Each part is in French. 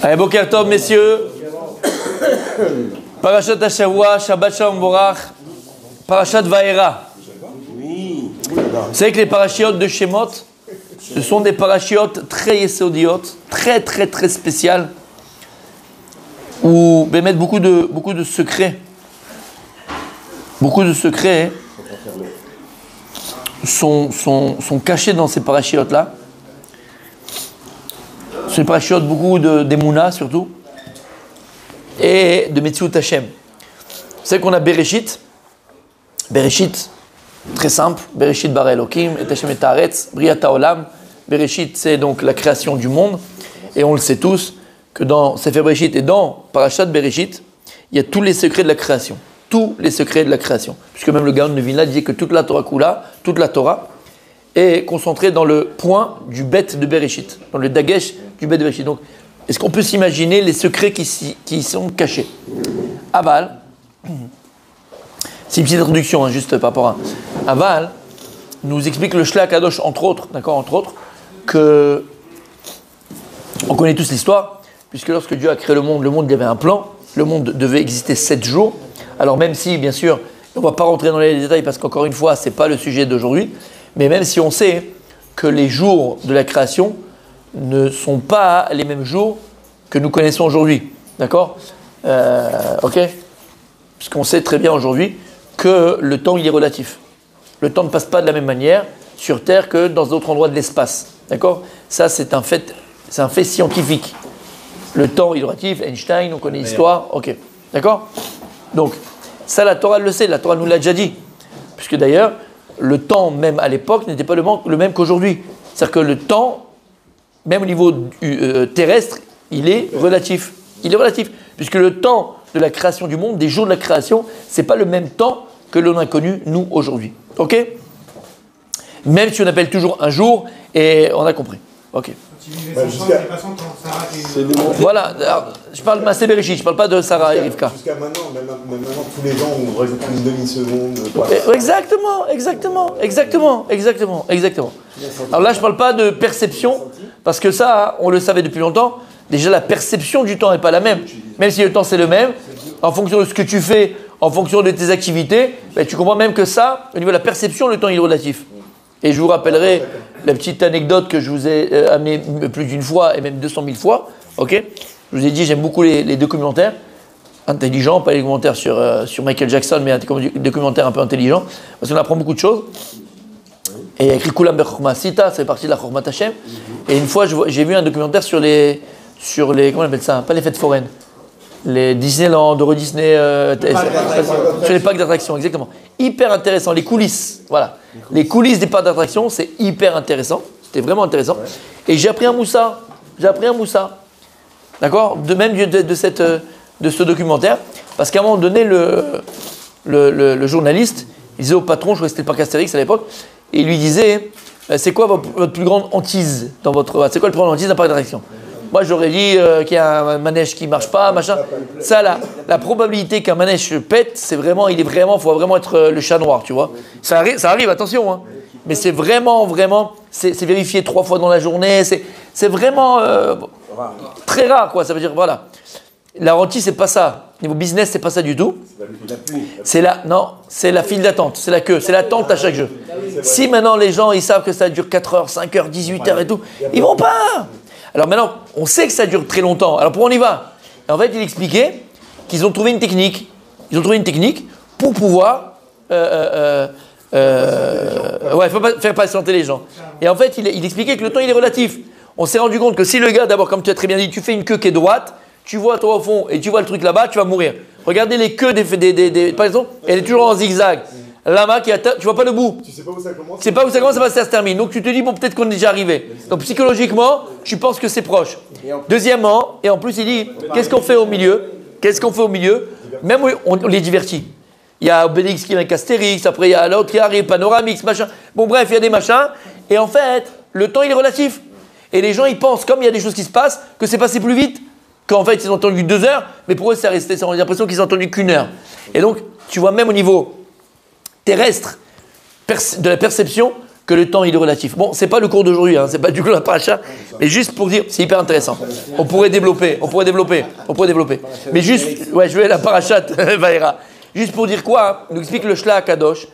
Allez, Boker Tov, messieurs. Parashat Hashavua, Shabbat Shalom Borach, Parashat Vaera. Vous savez que les parachiotes de Shemot, ce sont des parachiotes très yesodiotes, très spéciales, où mettent beaucoup de secrets. Beaucoup de secrets sont cachés dans ces parachiotes-là. C'est des parachiotes beaucoup d'Emouna surtout, et de Metziut Hashem. Vous savez qu'on a Bereshit. Bereshit, très simple. Bereshit bara Elokim, et Hashem et Haaretz, Briat haolam. Bereshit, c'est donc la création du monde. Et on le sait tous, que dans Sefer Bereshit et dans Parashat Bereshit, il y a tous les secrets de la création. Tous les secrets de la création. Puisque même le Gaon de Vilna disait que toute la Torah Kula, toute la Torah, est concentrée dans le point du bête de Bereshit, dans le dagesh du bête de Bereshit. Donc, est-ce qu'on peut s'imaginer les secrets qui sont cachés? Aval, c'est une petite introduction, hein, juste par rapport à Aval, nous explique le Shlach Kadosh, entre autres, que on connaît tous l'histoire, puisque lorsque Dieu a créé le monde il y avait un plan, le monde devait exister 7 jours. Alors même si, bien sûr, on ne va pas rentrer dans les détails, parce qu'encore une fois, ce n'est pas le sujet d'aujourd'hui, mais même si on sait que les jours de la création ne sont pas les mêmes jours que nous connaissons aujourd'hui. D'accord? Ok? Puisqu'on sait très bien aujourd'hui que le temps, il est relatif. Le temps ne passe pas de la même manière sur Terre que dans d'autres endroits de l'espace. D'accord? Ça, c'est un fait scientifique. Le temps, il est relatif. Einstein, on connaît l'histoire. Ok. D'accord? Donc, ça, la Torah le sait. La Torah nous l'a déjà dit. Puisque d'ailleurs, le temps, même à l'époque, n'était pas le même qu'aujourd'hui. C'est-à-dire que le temps, même au niveau terrestre, il est relatif. Il est relatif. Puisque le temps de la création du monde, des jours de la création, ce n'est pas le même temps que l'on a connu, nous, aujourd'hui. Ok? Même si on appelle toujours un jour, et on a compris. Ok. Voilà, alors, je parle de Maaseh Bereshit, je ne parle pas de Sarah et Rivka. Jusqu'à maintenant, même tous les ans, on rajoute une demi-seconde. Exactement. Alors là, je ne parle pas de perception, parce que ça, on le savait depuis longtemps. Déjà, la perception du temps n'est pas la même. Même si le temps c'est le même, en fonction de ce que tu fais, en fonction de tes activités, ben, tu comprends même que ça, au niveau de la perception, le temps il est relatif. Et je vous rappellerai la petite anecdote que je vous ai amenée plus d'une fois, et même 200 000 fois. Ok? Je vous ai dit, j'aime beaucoup les documentaires intelligents, pas les documentaires sur Michael Jackson, mais des documentaires un peu intelligents, parce qu'on apprend beaucoup de choses. Et il y a écrit Kulam Bechorma Sita, ça fait partie de la Chormat Hashem. Et une fois, j'ai vu un documentaire sur les comment on appelle ça? Pas les fêtes foraines. Les Disneyland, Euro Disney, sur les parcs d'attractions, exactement. Hyper intéressant, les coulisses, voilà. Les coulisses des parcs d'attractions, c'est hyper intéressant. C'était vraiment intéressant. Et j'ai appris un moussa. D'accord? De même de ce documentaire. Parce qu'à un moment donné, le journaliste, il disait au patron, je crois que c'était le parc Astérix à l'époque, et il lui disait, c'est quoi votre plus grande hantise c'est quoi le plus grande hantise d'un parc d'attractions? Moi, j'aurais dit qu'il y a un manège qui ne marche pas, machin. Ça, la probabilité qu'un manège pète, il faut vraiment être le chat noir, tu vois. Ça arrive, attention. Hein. Mais c'est vraiment, c'est vérifié 3 fois dans la journée. C'est vraiment très rare, quoi. Ça veut dire, voilà. La rentille, c'est pas ça. Niveau business, c'est pas ça du tout. C'est la file d'attente, c'est la queue, c'est l'attente à chaque jeu. Si maintenant les gens, ils savent que ça dure 4 heures, 5 heures, 18 heures et tout, ils vont pas. Alors maintenant, on sait que ça dure très longtemps. Alors pourquoi on y va? Et en fait, il expliquait qu'ils ont trouvé une technique. Ils ont trouvé une technique pour pouvoir faut pas faire patienter les gens. Et en fait, il expliquait que le temps, il est relatif. On s'est rendu compte que si le gars, d'abord, comme tu as très bien dit, tu fais une queue qui est droite, tu vois toi au fond et tu vois le truc là-bas, tu vas mourir. Regardez les queues par exemple, elle est toujours en zigzag. Lama tu vois pas le bout. Tu sais pas où ça commence. Tu sais pas où ça commence, ça se termine. Donc tu te dis, bon, peut-être qu'on est déjà arrivé. Donc psychologiquement, tu penses que c'est proche. Deuxièmement, et en plus il dit, qu'est-ce qu'on fait au milieu? Même on les divertit. Il y a Obélix qui vient avec Astérix, après il y a l'autre qui arrive, Panoramix, machin. Bon bref, il y a des machins. Et en fait, le temps il est relatif. Et les gens ils pensent, comme il y a des choses qui se passent, que c'est passé plus vite. Qu'en fait ils ont entendu 2 heures, mais pour eux c'est resté, on a l'impression qu'ils ont entendu qu'1 heure. Et donc, tu vois même au niveau terrestre, de la perception, que le temps il est relatif. Bon, c'est pas le cours d'aujourd'hui, hein, c'est pas du coup la paracha, mais juste pour dire, c'est hyper intéressant. On pourrait développer. Mais juste, ouais, je vais la parachat Vaïra. Juste pour dire quoi, il nous explique le Shla Kadosh,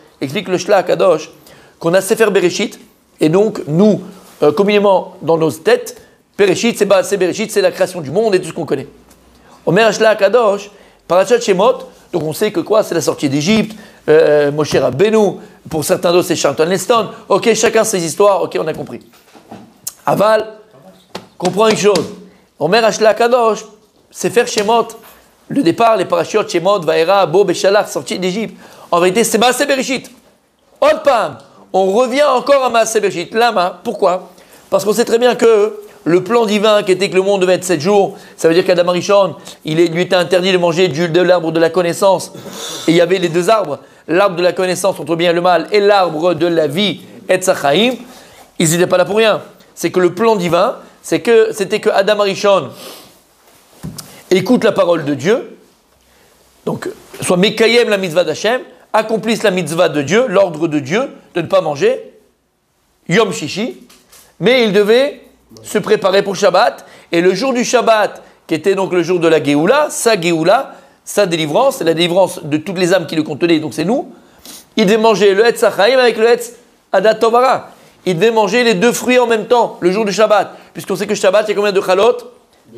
qu'on a Sefer Bereshit, et donc nous, communément dans nos têtes, Bereshit, c'est Bereshit, c'est la création du monde et tout ce qu'on connaît. Omer Shla Kadosh, parachat Shemot, donc on sait que quoi, c'est la sortie d'Égypte, Moshe Rabbeinu, pour certains d'autres c'est Charlton Heston, ok, chacun ses histoires, ok, on a compris. Aval, comprends une chose, Omer Shla Kadosh, Sefer Shemot, le départ, les parachutes, Shemot, Vaïra, Bo, Béchalach, sortie d'Égypte. En vérité, c'est Maaseh Bereshit. Otpam, on revient encore à Maaseh Bereshit. Lama, pourquoi? Parce qu'on sait très bien que le plan divin qui était que le monde devait être 7 jours, ça veut dire qu'Adam Arishon, lui était interdit de manger de l'arbre de la connaissance. Et il y avait les deux arbres, l'arbre de la connaissance entre le bien et le mal, et l'arbre de la vie, Etz HaChaim. Ils n'étaient pas là pour rien. C'est que le plan divin, c'était que Adam Arishon écoute la parole de Dieu, donc soit Mekayem la mitzvah d'Hachem, accomplisse la mitzvah de Dieu, l'ordre de Dieu de ne pas manger, Yom Shishi, mais il devait se préparer pour Shabbat, et le jour du Shabbat, qui était donc le jour de la Géoula, sa délivrance, c'est la délivrance de toutes les âmes qui le contenaient, donc c'est nous, il devait manger le Etz HaChaim avec le Etz Adat Tovara. Il devait manger les deux fruits en même temps, le jour du Shabbat, puisqu'on sait que Shabbat, il y a combien de chalot?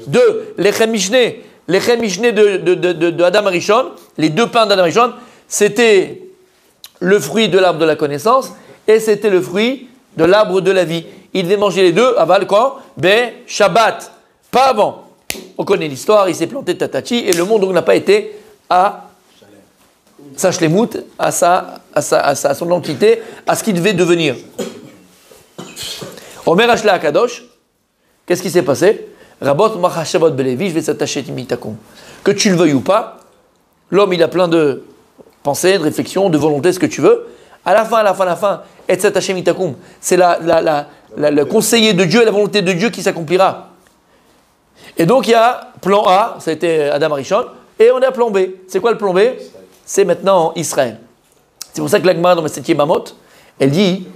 Deux, l'Echem Mishneh de Adam Arishon, les deux pains d'Adam Arishon, c'était le fruit de l'arbre de la connaissance et c'était le fruit de l'arbre de la vie. Il devait manger les deux, aval quand? Shabbat, pas avant. On connaît l'histoire, il s'est planté Tatachi et le monde donc n'a pas été à sa shlemout, à son entité, à ce qu'il devait devenir. Omer Ashla Akadosh, qu'est-ce qui s'est passé? Rabot machashavot belevi, je vais s'attacher timitakum. Que tu le veuilles ou pas, l'homme il a plein de pensées, de réflexions, de volontés, ce que tu veux. À la fin, et s'attacher mitakum, c'est le conseiller de Dieu et la volonté de Dieu qui s'accomplira. Et donc il y a plan A, ça a été Adam Arishon, et on a plan B. C'est quoi le plan B? C'est maintenant Israël. C'est pour ça que l'Agma dans le 7e Amot, elle dit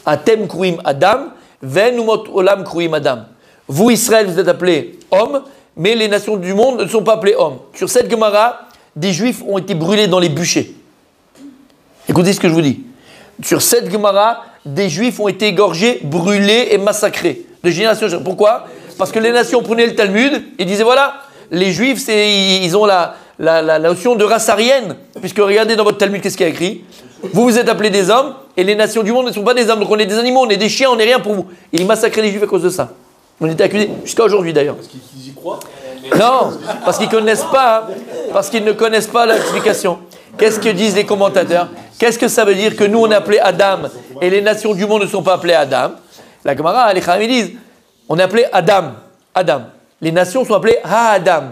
Atem kruim Adam, venumot olam kruim Adam. Vous, Israël, vous êtes appelés hommes, mais les nations du monde ne sont pas appelées hommes. Sur cette Gemara, des Juifs ont été brûlés dans les bûchers. Écoutez ce que je vous dis. Sur cette Gemara, des Juifs ont été égorgés, brûlés et massacrés. De génération en génération. Pourquoi? Parce que les nations prenaient le Talmud et disaient voilà, les Juifs, ils ont la notion de race aryenne. Puisque regardez dans votre Talmud, qu'est-ce qu'il y a écrit? Vous êtes appelés des hommes et les nations du monde ne sont pas des hommes. Donc on est des animaux, on est des chiens, on n'est rien pour vous. Et ils massacraient les Juifs à cause de ça. On était accusés jusqu'à aujourd'hui d'ailleurs. Parce qu'ils y croient? Non, parce qu'ils ne connaissent pas l'explication. Qu'est-ce que disent les commentateurs? Qu'est-ce que ça veut dire que nous on est appelés Adam et les nations du monde ne sont pas appelées Adam? La Gemara, les Chachamim disent, on est appelé Adam. Les nations sont appelées Ha-Adam.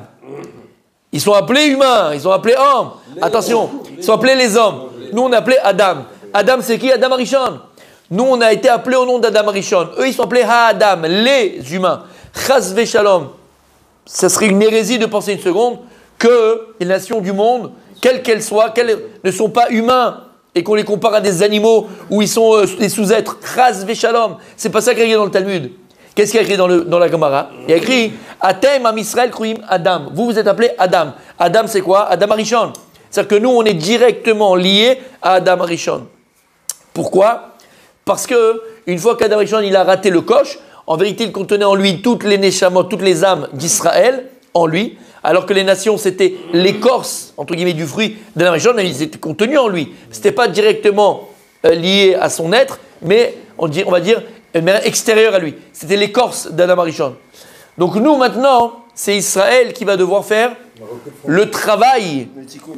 Ils sont appelés humains, ils sont appelés hommes. Attention, ils sont appelés les hommes. Nous on est appelés Adam. Adam c'est qui? Adam Arishon. Nous, on a été appelés au nom d'Adam Arishon. Eux, ils sont appelés Ha-Adam, les humains. Chas Shalom. Ça serait une hérésie de penser une seconde que les nations du monde, quelles qu'elles soient, qu'elles ne sont pas humains et qu'on les compare à des animaux où ils sont des sous-êtres. Chas Shalom. C'est pas ça qu'il y a écrit dans le Talmud. Qu'est-ce qu'il y a écrit dans la Gemara? Il y a écrit Atem am Israël kruim Adam. Vous êtes appelés Adam. Adam, c'est quoi? Adam Arishon. C'est-à-dire que nous, on est directement liés à Adam Arishon. Pourquoi? Parce que une fois qu'Adam Arishon il a raté le coche, en vérité il contenait en lui toutes les neshamot, toutes les âmes d'Israël en lui, alors que les nations c'était l'écorce entre guillemets du fruit d'Adam Arishon, ils étaient contenus en lui. C'était pas directement lié à son être, mais on va dire une manière extérieure à lui. C'était l'écorce d'Adam Arishon. Donc nous maintenant, c'est Israël qui va devoir faire le travail,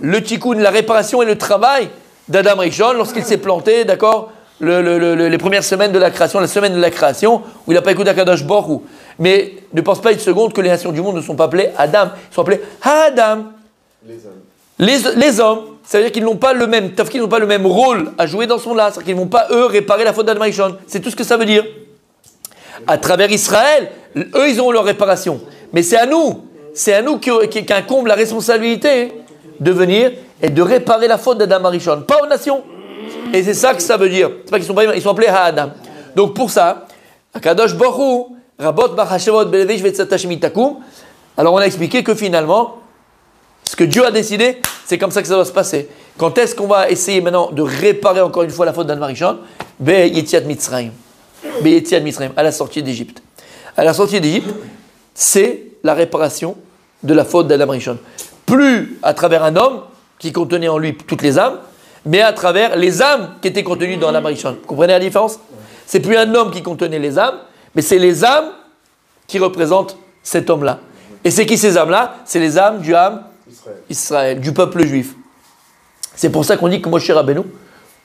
le tikkun, la réparation et le travail d'Adam Arishon lorsqu'il s'est planté, d'accord? Les premières semaines de la création, la semaine de la création, où il n'a pas écouté Akadosh Baruch Hu. Mais ne pense pas une seconde que les nations du monde ne sont pas appelées Adam, ils sont appelés Ha-Adam. Les hommes. Ça veut dire qu'ils n'ont pas le même tafkid, ils n'ont pas le même rôle à jouer dans ce monde-là. C'est-à-dire qu'ils ne vont pas, eux, réparer la faute d'Adam Arishon. C'est tout ce que ça veut dire. À travers Israël, eux, ils ont leur réparation. Mais c'est à nous qu'incombe la responsabilité de venir et de réparer la faute d'Adam Arishon. Pas aux nations. Et c'est ça que ça veut dire. C'est pas qu'ils sont pas humains, ils sont appelés Ha'adam. Donc pour ça, Akadosh Baruch Hu, Rabot Bachashavot Belevish Vetzatashim Takum. Alors on a expliqué que finalement, ce que Dieu a décidé, c'est comme ça que ça doit se passer. Quand est-ce qu'on va essayer maintenant de réparer encore une fois la faute d'Adam Arishon? Yetziat Mitzrayim. Yetziat Mitzrayim, à la sortie d'Égypte. À la sortie d'Égypte, c'est la réparation de la faute d'Adam Arishon. Plus à travers un homme qui contenait en lui toutes les âmes, mais à travers les âmes qui étaient contenues dans Adam Arishon. Vous comprenez la différence? C'est plus un homme qui contenait les âmes, mais c'est les âmes qui représentent cet homme-là. Et c'est qui ces âmes-là? C'est les âmes du âme Israël, du peuple juif. C'est pour ça qu'on dit que Moshe Rabbeinu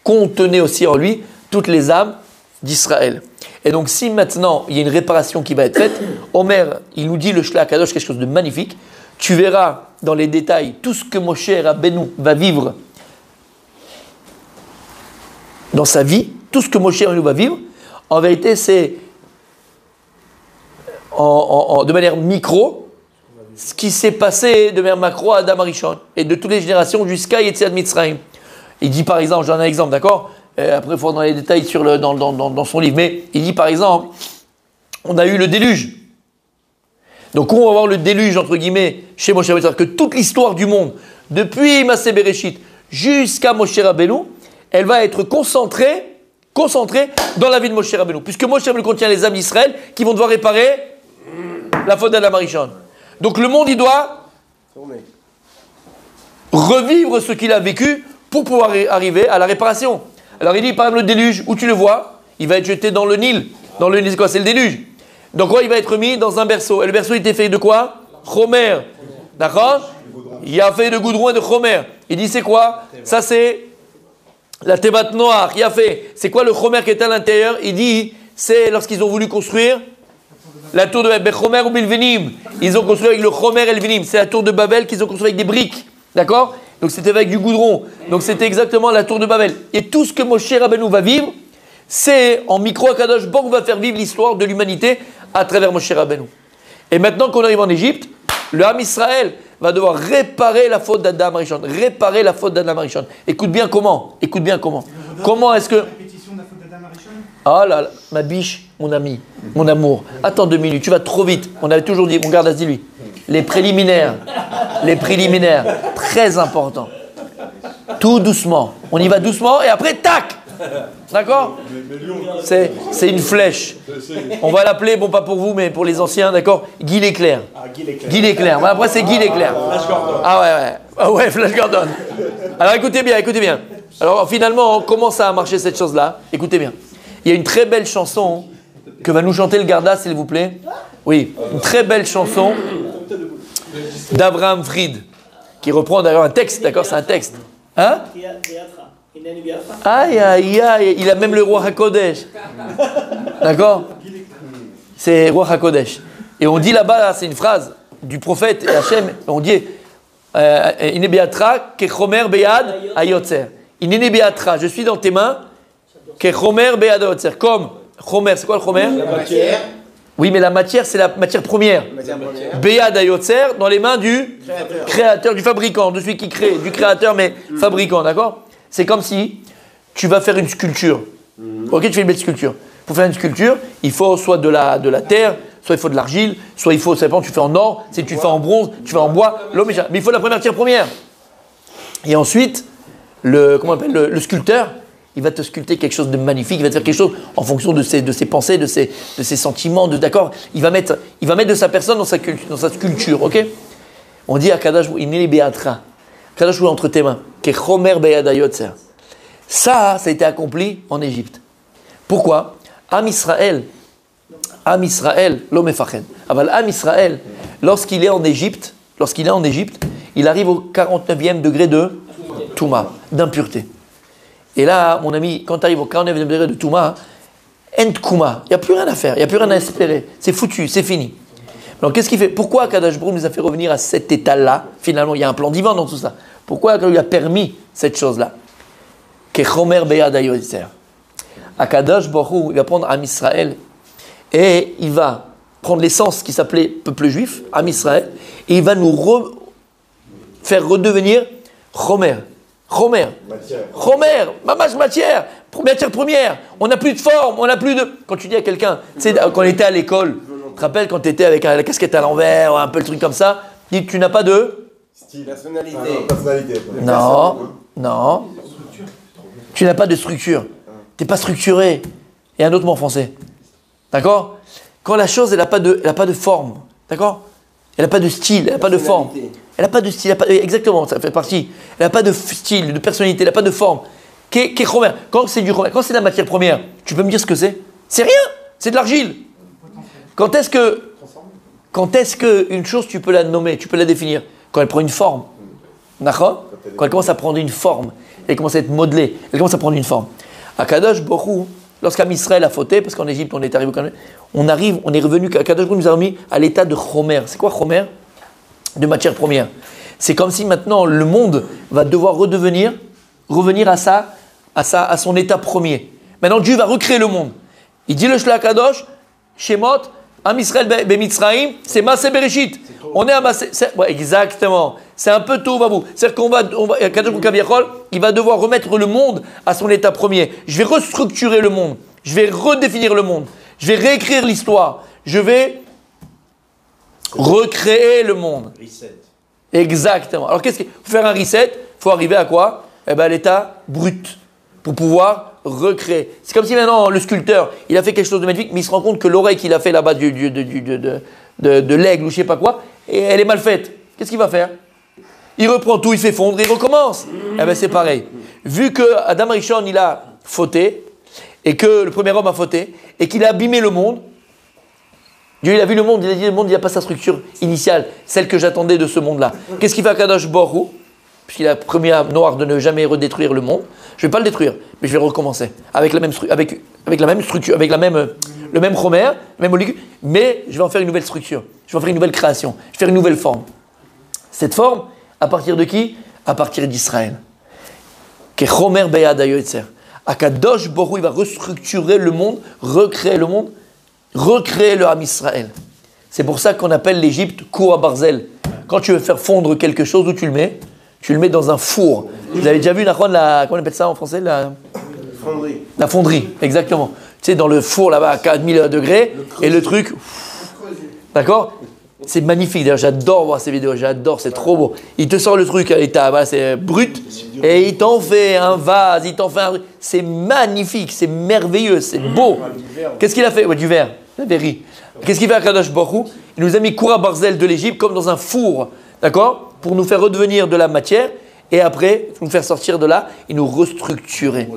contenait aussi en lui toutes les âmes d'Israël. Et donc si maintenant il y a une réparation qui va être faite, Omer, il nous dit le Shlach Kadosh quelque chose de magnifique. Tu verras dans les détails tout ce que Moshe Rabbeinu va vivre dans sa vie, tout ce que Moshe Rabbeinu va vivre. En vérité, c'est de manière micro ce qui s'est passé de manière macro à Adam Arishon et de toutes les générations jusqu'à Yetziat Mitzrayim. Il dit par exemple, j'en ai un exemple, d'accord? Après, il faut dans les détails dans son livre, mais il dit par exemple, on a eu le déluge. Donc on va voir le déluge, entre guillemets, chez Moshe Rabbeinu, que toute l'histoire du monde, depuis Maaseh Bereshit jusqu'à Moshe Rabbeinu, elle va être concentrée dans la vie de Moshe Rabbeinu, puisque Moshe Rabbeinu contient les âmes d'Israël qui vont devoir réparer la faute d'Adam Arishon. Donc le monde, il doit revivre ce qu'il a vécu pour pouvoir arriver à la réparation. Alors il dit, par exemple, le déluge, où tu le vois, il va être jeté dans le Nil. Dans le Nil, c'est quoi? C'est le déluge. Donc quoi, il va être mis dans un berceau. Et le berceau, il était fait de quoi? Chomer. D'accord? Il a fait de goudron et de chomer. Il dit, c'est quoi? Ça, c'est la Tevat Noach. Il a fait. C'est quoi le chomer qui est à l'intérieur? Il dit, c'est lorsqu'ils ont voulu construire la tour de Bechomer ou Bilvenim. Ils ont construit avec le Chomer et le Vinim. C'est la tour de Babel qu'ils ont construit avec des briques. D'accord? Donc c'était avec du goudron. Donc c'était exactement la tour de Babel. Et tout ce que Moshe Rabbeinu va vivre, c'est en micro Akadosh Baruch Hu va faire vivre l'histoire de l'humanité à travers Moshe Rabbeinu. Et maintenant qu'on arrive en Égypte, le Ham Israël va devoir réparer la faute d'Adam Arishon. Réparer la faute d'Adam Arishon. Écoute bien comment. Écoute bien comment. Comment est-ce que... Oh là là, ma biche, mon ami, mon amour. Attends 2 minutes, tu vas trop vite. On avait toujours dit, mon garde a dit lui. Les préliminaires, très important. Tout doucement. On y va doucement et après, tac. D'accord? C'est une flèche. On va l'appeler, bon pas pour vous, mais pour les anciens, d'accord? Guy l'éclair. Guy l'éclair. Bon, après, c'est Guy l'éclair. Ah ouais. Ah ouais, Flash Gordon. Alors écoutez bien. Alors finalement, comment ça a marché cette chose-là? Écoutez bien. Il y a une très belle chanson que va nous chanter le Garda, s'il vous plaît. Oui, une très belle chanson d'Abraham Fried, qui reprend d'ailleurs un texte, d'accord? C'est un texte. Hein? Aïe, il a même le roi HaKodesh. D'accord? C'est roi HaKodesh. Et on dit là-bas, c'est une phrase du prophète Hachem, on dit Ine be'atra kechomer be'ad hayotzer. Ine be'atra, je suis dans tes mains. Kechomer be'ad hayotzer. Comme chomer, c'est quoi le chomer? La matière. Oui, mais la matière, c'est la matière première. Be'ad hayotzer, dans les mains du créateur, du fabricant, de celui qui crée, du créateur, mais fabricant, d'accord? C'est comme si tu vas faire une sculpture. Ok, tu fais une belle sculpture. Pour faire une sculpture, il faut soit de la terre, soit il faut de l'argile, soit il faut, ça dépend, tu fais en or, tu fais en bronze, tu fais en bois, mais il faut la matière première. Et ensuite, le sculpteur, il va te sculpter quelque chose de magnifique, il va te faire quelque chose en fonction de ses pensées, de ses sentiments, d'accord? Il va mettre de sa personne dans sa sculpture, ok? On dit à Kadash, il be'atra. Kadash est entre tes mains. Kechomer be'ad hayotzer. Ça a été accompli en Égypte. Pourquoi? Am Israël, l'homme est fachen. Am Israël, lorsqu'il est en Égypte, il arrive au 49e degré de Touma, d'impureté. Et là, mon ami, quand tu arrives au 49e degré de Touma, en Tkouma, il n'y a plus rien à faire, il n'y a plus rien à espérer. C'est foutu, c'est fini. Alors qu'est-ce qu'il fait? Pourquoi Akadosh Baruch Hu nous a fait revenir à cet état-là? Finalement, il y a un plan divin dans tout ça. Pourquoi il a permis cette chose-là? Kechomer be'ad hayotzer. Akadosh Baruch Hu, il va prendre Am Israël et il va prendre l'essence qui s'appelait peuple juif, Am Israël, et il va nous faire redevenir Chomer. Chomer. Matière. Chomer, mamash matière première. On n'a plus de forme, on n'a plus de... Quand tu dis à quelqu'un, tu sais, quand on était à l'école, tu te rappelles quand tu étais avec la casquette à l'envers, un peu le truc comme ça, dis tu n'as pas de... Style. Personnalité. Personnalité. Non. Tu n'as pas de structure. Tu n'es pas structuré. Et un autre mot en français. D'accord? Quand la chose, elle n'a pas de forme. D'accord? Elle n'a pas de style, elle n'a pas de forme. Elle n'a pas de style, exactement, ça fait partie. Elle n'a pas de style, de personnalité, elle n'a pas de forme. Qu'est chomer? Quand c'est du chomer, quand c'est de la matière première, tu peux me dire ce que c'est? C'est rien, c'est de l'argile. Quand est-ce que une chose, tu peux la nommer, tu peux la définir? Quand elle prend une forme. D'accord? Quand elle commence à prendre une forme, elle commence à être modelée, elle commence à prendre une forme. Akadosh Borou, lorsqu'Am Israël a fauté, parce qu'en Égypte, on est arrivé, on est revenu, Akadosh Borou nous a remis à l'état de chomer. C'est quoi chomer? De matière première. C'est comme si maintenant le monde va devoir revenir à son état premier. Maintenant Dieu va recréer le monde. Il dit le Shla Kadosh, Shemot, Am Israël Bemitzraim, c'est Masé Bereshit. On est à Masé. Ouais, exactement. C'est un peu tout, babou. C'est-à-dire qu'on va Kadosh Kaviachol, il va devoir remettre le monde à son état premier. Je vais restructurer le monde. Je vais redéfinir le monde. Je vais réécrire l'histoire. Je vais recréer le monde. Reset. Exactement. Alors qu'est-ce qu'il faut faire un reset? Il faut arriver à quoi? Eh bien, à l'état brut pour pouvoir recréer. C'est comme si maintenant le sculpteur, il a fait quelque chose de magnifique, mais il se rend compte que l'oreille qu'il a fait là-bas de l'aigle ou je sais pas quoi, et elle est mal faite. Qu'est-ce qu'il va faire? Il reprend tout, il fait fondre, il recommence. Eh bien, c'est pareil. Vu que Adam Rishon, il a fauté, et que le premier homme a fauté, et qu'il a abîmé le monde, Dieu, il a vu le monde, il a dit le monde, il n'a pas sa structure initiale, celle que j'attendais de ce monde-là. Qu'est-ce qu'il fait à Kadosh Borou? Puisqu'il a promis à Noir de ne jamais redétruire le monde, je ne vais pas le détruire, mais je vais recommencer avec la même structure, avec le même chomer, la même molécule, mais je vais en faire une nouvelle structure, je vais en faire une nouvelle création, je vais faire une nouvelle forme. Cette forme, à partir de qui? À partir d'Israël. Kechomer beyad hayotzer. Akadosh Borou, il va restructurer le monde, recréer le monde, recréer le Ham Israël. C'est pour ça qu'on appelle l'Égypte Koura Barzel. Quand tu veux faire fondre quelque chose, où tu le mets? Tu le mets dans un four. Vous avez déjà vu, comment on appelle ça en français? Fonderie. La fonderie, exactement. Tu sais, dans le four là-bas à 4000 degrés, et le truc. D'accord? C'est magnifique. D'ailleurs, j'adore voir ces vidéos, j'adore, c'est trop beau. Il te sort le truc à l'état, voilà, c'est brut, et il t'en fait un vase, il t'en fait un truc. C'est magnifique, c'est merveilleux, c'est beau. Qu'est-ce qu'il a fait? Ouais, du verre, la verrie. Qu'est-ce qu'il fait à Kadosh Borou? Il nous a mis Koura Barzel de l'Égypte comme dans un four, d'accord? Pour nous faire redevenir de la matière, et après, nous faire sortir de là et nous restructurer.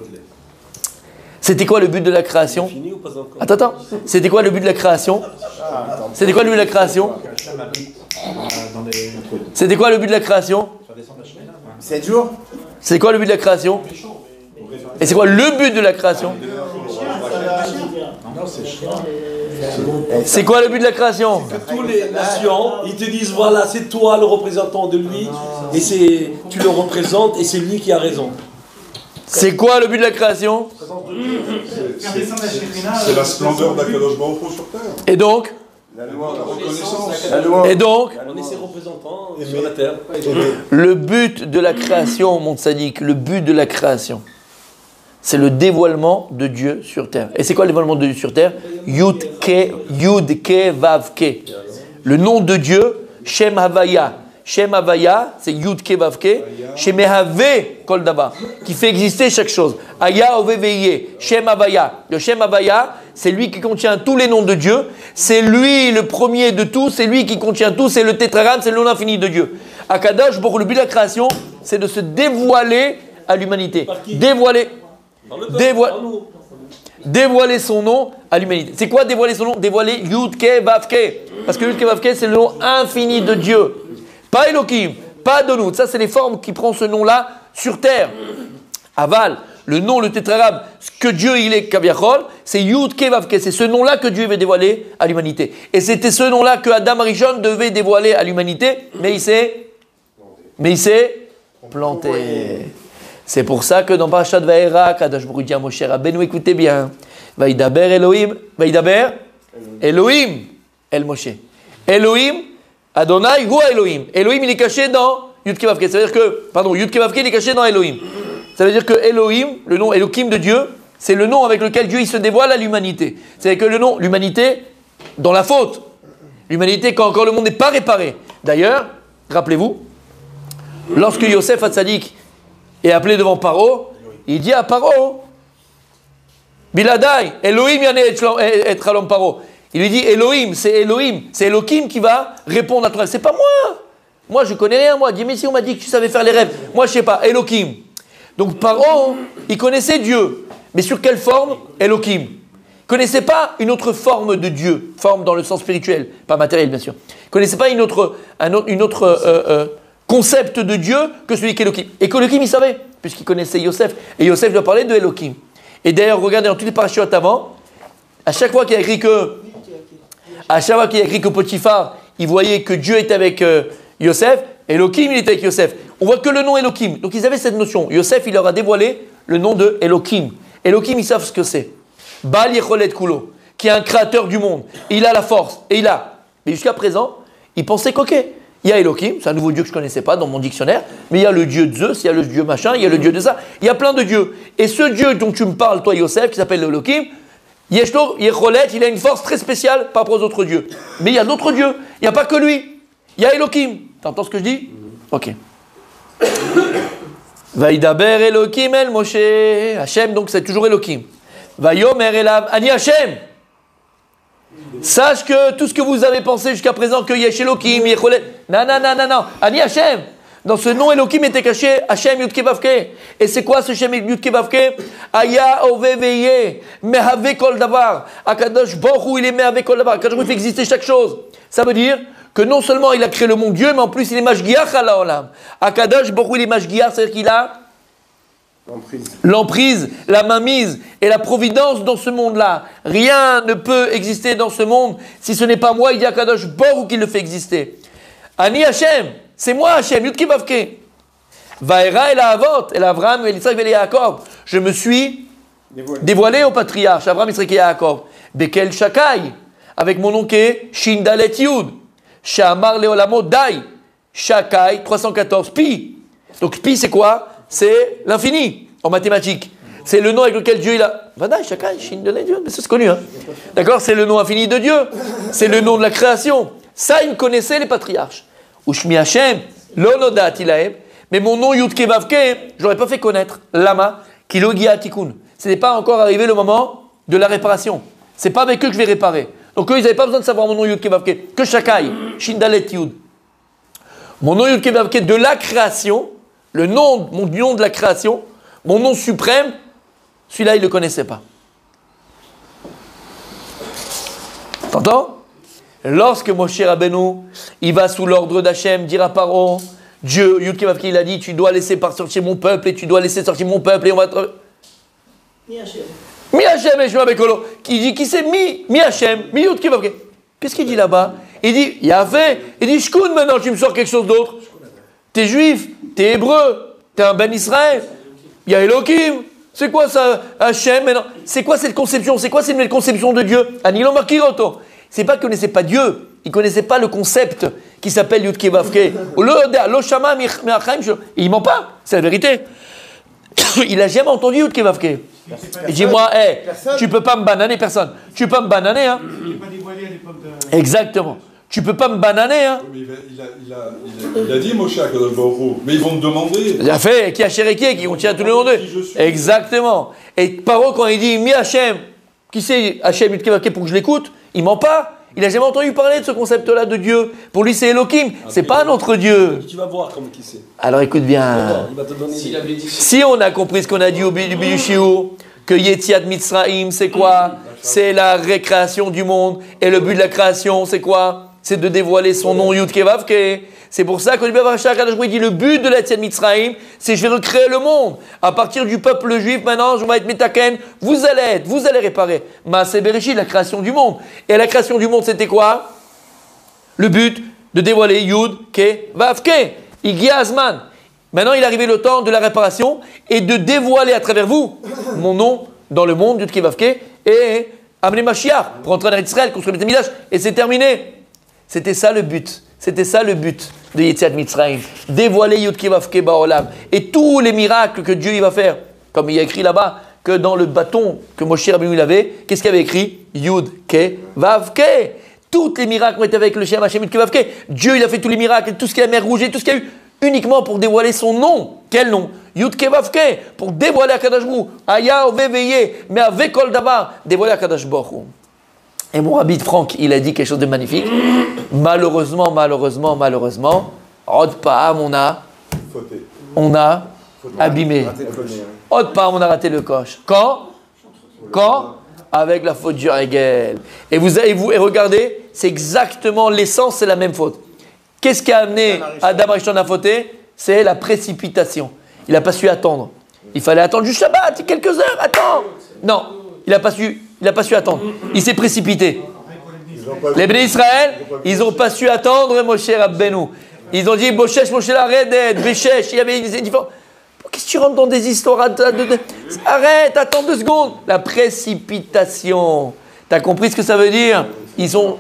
C'était quoi le but de la création? Fini ou pas encore? Attends. C'était quoi le but de la création? C'était quoi le but de la création? C'était quoi le but de la création? 7 jours? C'est quoi le but de la création? Et c'est quoi le but de la création? C'est quoi le but de la création? Tous les nations, ils te disent voilà, c'est toi le représentant de lui, et tu le représentes, et c'est lui qui a raison. C'est quoi le but de la création? C'est la splendeur d'Akadosh Baruch Hu sur terre. Et donc? La reconnaissance. Et donc? On est ses représentants sur la terre. Le but de la création, mon tzaddik, le but de la création, c'est le dévoilement de Dieu sur terre. Et c'est quoi le dévoilement de Dieu sur terre? Yud Ke Vav Ke. Le nom de Dieu, Shem Havaya. Shem Havaya, c'est Yud Ke Vav Ke. Shem Have Kol Dava, qui fait exister chaque chose. Aya Ove Veye. Shem Havaya. Le Shem Havaya, c'est lui qui contient tous les noms de Dieu. C'est lui le premier de tout. C'est lui qui contient tout. C'est le tétragramme, c'est le nom infini de Dieu. Akadosh, pour le but de la création, c'est de se dévoiler à l'humanité. Dévoiler son nom à l'humanité. C'est quoi dévoiler son nom? Dévoiler Yud Ke Vav Ke. Parce que Yud Ke Vav Ke, c'est le nom infini de Dieu. Pas Elohim, pas Donout. Ça, c'est les formes qui prend ce nom-là sur terre. Aval, le nom, le tétragramme, ce que Dieu il est Kaviachol, c'est Yud Ke Vav Ke. C'est ce nom-là que Dieu veut dévoiler à l'humanité. Et c'était ce nom-là que Adam Rishon devait dévoiler à l'humanité, mais il s'est planté. C'est pour ça que dans Parashat Va'era, Kadosh Baruch Hu dit à Moshe Rabbeinu, écoutez bien, Vaïdaber Elohim El Moshe. Elohim, Adonai, Hu Elohim. Elohim, il est caché dans Yud Kei Vav Kei. Ça veut dire que, pardon, Yud Kei Vav Kei il est caché dans Elohim. Ça veut dire que Elohim, le nom Elohim de Dieu, c'est le nom avec lequel Dieu il se dévoile à l'humanité. C'est que le nom, l'humanité, dans la faute. L'humanité quand encore le monde n'est pas réparé. D'ailleurs, rappelez-vous, lorsque Yosef Hatzadik est appelé devant Paro, il dit à Paro, Biladai, Elohim yané et Chalom Paro. Il lui dit Elohim, c'est Elohim qui va répondre à ton rêve. C'est pas moi. Moi je connais rien, moi. Dis mais si on m'a dit que tu savais faire les rêves. Moi je sais pas, Elohim. Donc Paro, il connaissait Dieu. Mais sur quelle forme? Elohim. Il ne connaissait pas une autre forme de Dieu, forme dans le sens spirituel, pas matériel bien sûr. Il ne connaissait pas une autre concept de Dieu que celui qu'Elohim. Et qu'Elohim il savait, puisqu'il connaissait Yosef. Et Yosef lui a parlé de Elohim. Et d'ailleurs, regardez dans toutes les parachutes avant, à chaque fois qu'il y a écrit que Potiphar, il voyait que Dieu était avec Yosef, Elohim il était avec Yosef. On voit que le nom Elohim. Donc ils avaient cette notion. Yosef il leur a dévoilé le nom de Elohim. Elohim ils savent ce que c'est. Baal Yecholet Kulo, qui est un créateur du monde. Et il a la force. Et il a. Mais jusqu'à présent, il pensait qu'ok, il y a Elohim, c'est un nouveau dieu que je ne connaissais pas dans mon dictionnaire, mais il y a le dieu de Zeus, il y a le dieu machin, il y a le dieu de ça. Il y a plein de dieux. Et ce dieu dont tu me parles, toi Yosef, qui s'appelle Elohim, Yeshlo, Yecholet, il a une force très spéciale par rapport aux autres dieux. Mais il y a d'autres dieux. Il n'y a pas que lui. Il y a Elohim. Tu entends ce que je dis? Ok. Vaïdaber Elohim el Moshe. Hachem, donc c'est toujours Elohim. Vayomer elav Ani Hachem. Sache que tout ce que vous avez pensé jusqu'à présent, que Yesh Elohim, Yecholet. Non. Ani Hachem. Dans ce nom Elohim était caché Hachem Yud Kei Vav Kei. Et c'est quoi ce Hachem Yud Kei Vav Kei? Aya Ove Veye. Mehave Kol Davar. Akadosh Baruch Hu, il est Mehave Kol Davar. Akadosh Baruch Hu fait exister chaque chose. Ça veut dire que non seulement il a créé le monde Dieu, mais en plus il est Mashgiach à la Olam. Akadosh Baruch Hu, il est Mashgiach, c'est-à-dire qu'il a l'emprise, la mainmise et la providence dans ce monde-là. Rien ne peut exister dans ce monde si ce n'est pas moi, il dit Akadosh Baruch Hu qui le fait exister. Ani Hachem, c'est moi Hachem, Yud Kei Vav Kei. Vaera el Avot, el Avraham, el Yitzhak, el Yaakov. Je me suis dévoilé au patriarche, Avraham, Yitzhak et Yaakov. Bekel Shakai, avec mon nom qui est Shindalet Yud. Shamar Leolamo Dai. Shakai, 314. Pi. Donc pi c'est quoi? C'est l'infini en mathématiques. C'est le nom avec lequel Dieu il a. Vadaï, Shakai, Shindalet Yud. Mais c'est connu, hein. D'accord? C'est le nom infini de Dieu. C'est le nom de la création. Ça, ils connaissaient les patriarches. Ushmi Hashem, lo nodati lahem. Mais mon nom Yud Kei Vav Kei, je l'aurais pas fait connaître. Lama, kilo gia tikun. Ce n'est pas encore arrivé le moment de la réparation. C'est pas avec eux que je vais réparer. Donc eux, ils n'avaient pas besoin de savoir mon nom Yud Kei Vav Kei. Que Shakai, Shindalet Yud. Mon nom Yud Kei Vav Kei de la création, le nom, mon nom de la création, mon nom suprême, celui-là, ils ne le connaissaient pas. T'entends? Lorsque Moshe Rabbeinu, il va sous l'ordre d'Hachem, dire à Paro, Dieu, Yud Kei Vav Kei, il a dit, tu dois laisser sortir mon peuple, et tu dois laisser sortir mon peuple, et on va te... Mi Hachem et Shema Bekolo. Qui dit, qui c'est Mi Hachem, Mi Yud Kei Vav Kei. Qu'est-ce qu'il dit là-bas? Il dit, Yahvé. Il dit, Shkoun maintenant, tu me sors quelque chose d'autre. T'es juif, t'es hébreu, t'es un Ben Israël. Il y a Elohim. C'est quoi ça, Hachem maintenant? C'est quoi cette conception? C'est quoi cette nouvelle conception de Dieu? Anilo Makiroto. C'est pas qu'il ne connaissait pas Dieu, il ne connaissait pas le concept qui s'appelle Yud Kei Vav Kei. Il ment pas, c'est la vérité. Il n'a jamais entendu Yud Kei Vav Kei. Il dit moi, tu peux pas me bananer, personne. Tu peux pas me bananer, hein. Il n'est pas dévoilé à l'époque de... Exactement. Tu peux pas me bananer, hein. Mais il a dit Moshe à Kadosh Baruch Hu, mais ils vont me demander. Il a fait qui a chéréqué, qui contient tout le nom d'eux. Exactement. Et Paro, quand il dit Mi Hachem, qui c'est Hachem Yud Kei Vav Kei pour que je l'écoute? Il ment pas. Il n'a jamais entendu parler de ce concept-là de Dieu. Pour lui, c'est Elohim. C'est pas un autre Dieu. Tu vas voir comme qui c'est. Alors écoute bien. Il va te donner si on a compris ce qu'on a dit au début du shiur, que Yetziat Mitzrayim, c'est quoi? C'est la récréation du monde. Et le but de la création, c'est quoi? C'est de dévoiler son nom Yud Kei Vav Kei. C'est pour ça qu'on dit le but de la Yetziat Mitzrayim, c'est je vais recréer le monde. À partir du peuple juif, maintenant, je vais être Metaken. Vous allez réparer. Maaseh Bereshit, la création du monde. Et la création du monde, c'était quoi? Le but de dévoiler Yud Kei Vav Kei. Igia Azman. Maintenant, il est arrivé le temps de la réparation et de dévoiler à travers vous mon nom dans le monde, Yud Kei Vav Kei, et amener Mashiach pour entrer en Israël, construire le Beth Mikdash. Et c'est terminé. C'était ça le but. C'était ça le but. de Yetziat Mitzrayim. Dévoiler Yud Kei Vav Kei Ba'olam. Et tous les miracles que Dieu il va faire. Comme il y a écrit là-bas, que dans le bâton que Moshe Rabbeinu il avait, qu'est-ce qu'il y avait écrit? Yud Kei Vav Kei. Tous les miracles ont été avec le Shem Hashem Yud Kei Vav Kei. Dieu il a fait tous les miracles, tout ce qu'il y a, la mer rouge, tout ce qu'il y a eu, uniquement pour dévoiler son nom. Quel nom? Yud Kei Vav Kei. Pour dévoiler Akadosh Baruch Hu. Aya Oveveye, mais avec Kol Davar, dévoiler Akadosh Baruch Hu. Et mon rabbi Franck, il a dit quelque chose de magnifique. Malheureusement, Od Pa'am, on a abîmé. Od Pa'am, on a raté le coche. Quand avec la faute du Hegel. Et regardez, c'est exactement l'essence, c'est la même faute. Qu'est-ce qui a amené Adam Rishon à fauter? C'est la précipitation. Il n'a pas su attendre. Il fallait attendre du Shabbat, quelques heures, attends. Non, il n'a pas su attendre. Il s'est précipité. Les bénis Israël, ils n'ont pas su attendre Moshe Rabbeinu. Ils ont dit, Moshe Laredet, Beshesh, il y avait des différents. Qu'est-ce que tu rentres dans des histoires? Arrête, attends 2 secondes. La précipitation. Tu as compris ce que ça veut dire? Ils ont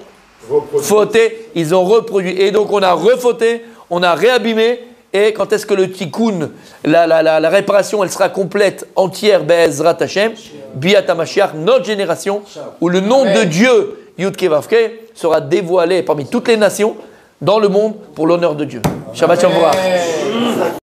fauté, ils ont reproduit. Et donc on a refauté, on a réabîmé. Et quand est-ce que le tikkun, la réparation, elle sera complète, entière, Be'ezrat Hashem, Biat HaMashiach, notre génération, où le nom de Dieu, Yud Kei Vav Kei, sera dévoilé parmi toutes les nations dans le monde pour l'honneur de Dieu. Shabbat Shalom.